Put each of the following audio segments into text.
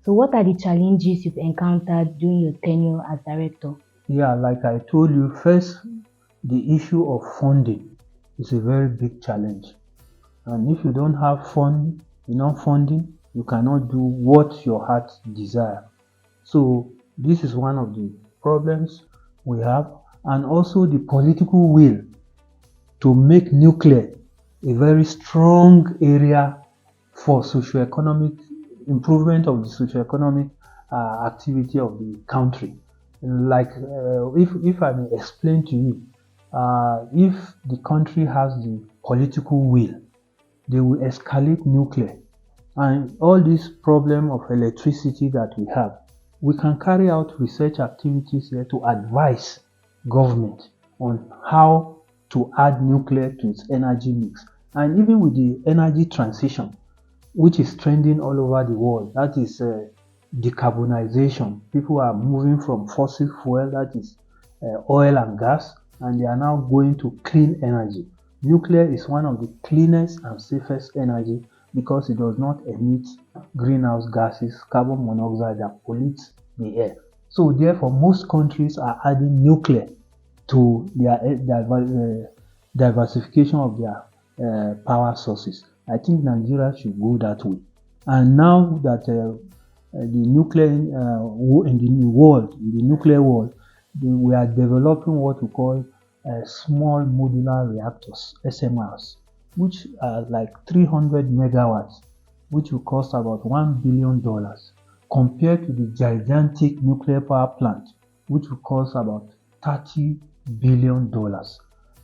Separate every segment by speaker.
Speaker 1: So what are the challenges you've encountered during your tenure as director?
Speaker 2: Yeah, like I told you, first, the issue of funding is a very big challenge. And if you don't have enough funding, you cannot do what your heart desires. So this is one of the problems we have, and also the political will to make nuclear a very strong area for socioeconomic improvement of the socioeconomic activity of the country. Like if I may explain to you, if the country has the political will, they will escalate nuclear. And all this problem of electricity that we have, we can carry out research activities here to advise government on how to add nuclear to its energy mix. And even with the energy transition, which is trending all over the world, that is decarbonization. People are moving from fossil fuel, that is oil and gas, and they are now going to clean energy. Nuclear is one of the cleanest and safest energy because it does not emit greenhouse gases, carbon monoxide that pollutes the air. So therefore, most countries are adding nuclear to their diversification of their power sources. I think Nigeria should go that way. And now that the nuclear in the nuclear world, we are developing what we call small modular reactors, SMRs, which are like 300 megawatts, which will cost about $1 billion, compared to the gigantic nuclear power plant, which will cost about $30 billion.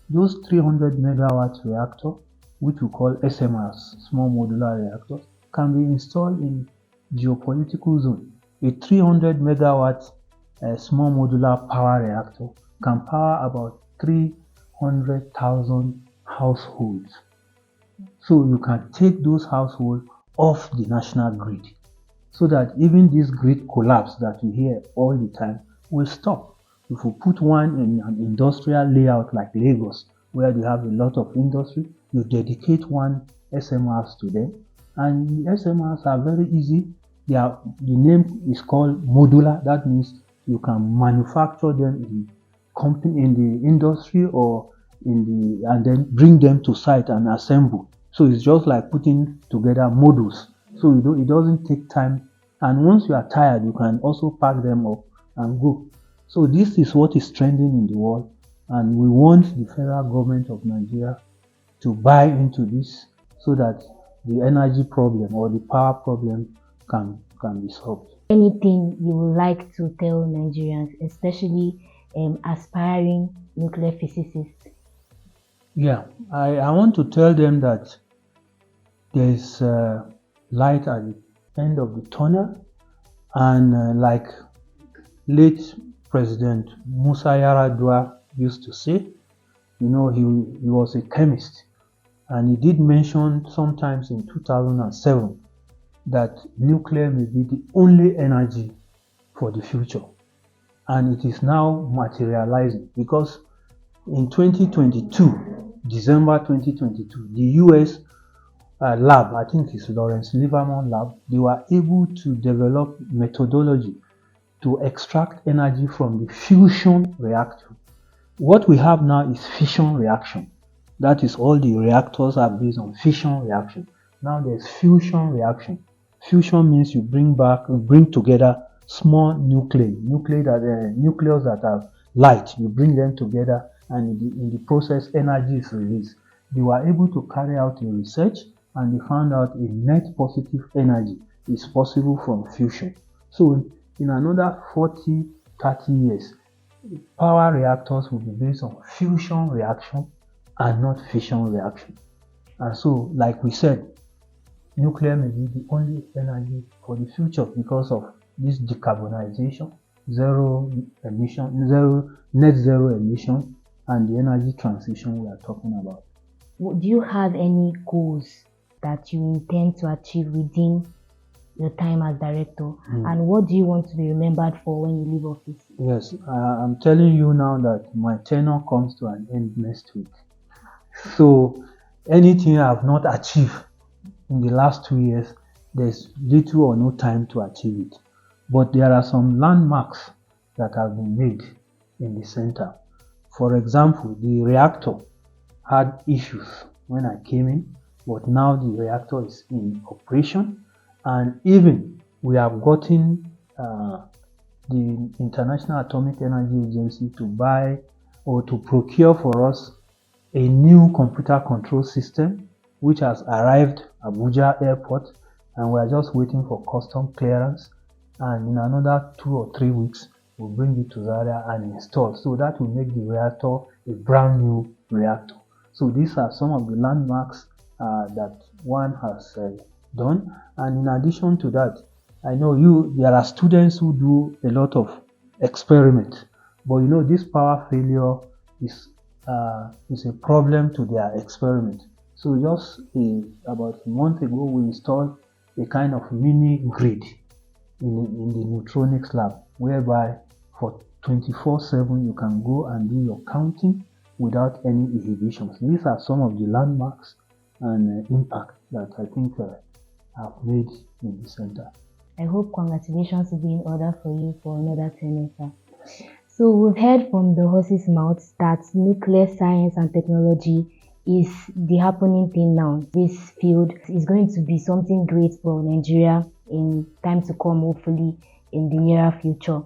Speaker 2: Those 300 megawatt reactor, which we call SMRs, small modular reactors, can be installed in geopolitical zone. A 300 megawatt small modular power reactor can power about 300,000 households. So you can take those households off the national grid, so that even this grid collapse that you hear all the time will stop. If we put one in an industrial layout like Lagos, where you have a lot of industry, you dedicate one SMRs to them, and the SMRs are very easy. The name is called modular. That means you can manufacture them in the industry or and then bring them to site and assemble. So it's just like putting together modules. So it doesn't take time. And once you are tired, you can also pack them up and go. So this is what is trending in the world, and we want the federal government of Nigeria to buy into this so that the energy problem or the power problem can be solved.
Speaker 1: Anything you would like to tell Nigerians, especially aspiring nuclear physicists?
Speaker 2: Yeah, I want to tell them that there is light at the end of the tunnel, and like late President Musa Yar'Adua used to say, he was a chemist, and he did mention sometimes in 2007 that nuclear may be the only energy for the future. And it is now materializing, because in 2022, December 2022, the US lab, I think it's Lawrence Livermore lab, they were able to develop methodology to extract energy from the fusion reactor. What we have now is fission reaction. That is, all the reactors are based on fission reaction. Now there's fusion reaction. Fusion means you bring together small nuclei that are light. You bring them together, and in the process, energy is released. They were able to carry out a research, and they found out a net positive energy is possible from fusion. So in another 40-30 years, power reactors will be based on fusion reaction and not fission reaction. And so, like we said, nuclear may be the only energy for the future because of this decarbonization, net zero emission, and the energy transition we are talking about.
Speaker 1: Do you have any goals that you intend to achieve within your time as director? And what do you want to be remembered for when you leave office?
Speaker 2: Yes, I'm telling you now that my tenure comes to an end next week. So anything I have not achieved in the last 2 years, there's little or no time to achieve it. But there are some landmarks that have been made in the center. For example, the reactor had issues when I came in, but now the reactor is in operation, and even we have gotten the International Atomic Energy Agency to buy or to procure for us a new computer control system which has arrived at Abuja Airport, and we are just waiting for custom clearance, and in another 2 or 3 weeks we'll bring it to Zaria and install. So that will make the reactor a brand new reactor. So these are some of the landmarks that one has done. And in addition to that, I know there are students who do a lot of experiments, but this power failure is a problem to their experiment. So just about a month ago, we installed a kind of mini grid in the neutronics lab, whereby for 24/7 you can go and do your counting without any inhibitions. These are some of the landmarks and impact that I think have made in the center.
Speaker 1: I hope congratulations will be in order for you for another semester. So we've heard from the horse's mouth that nuclear science and technology is the happening thing now. This field is going to be something great for Nigeria in time to come, hopefully in the near future.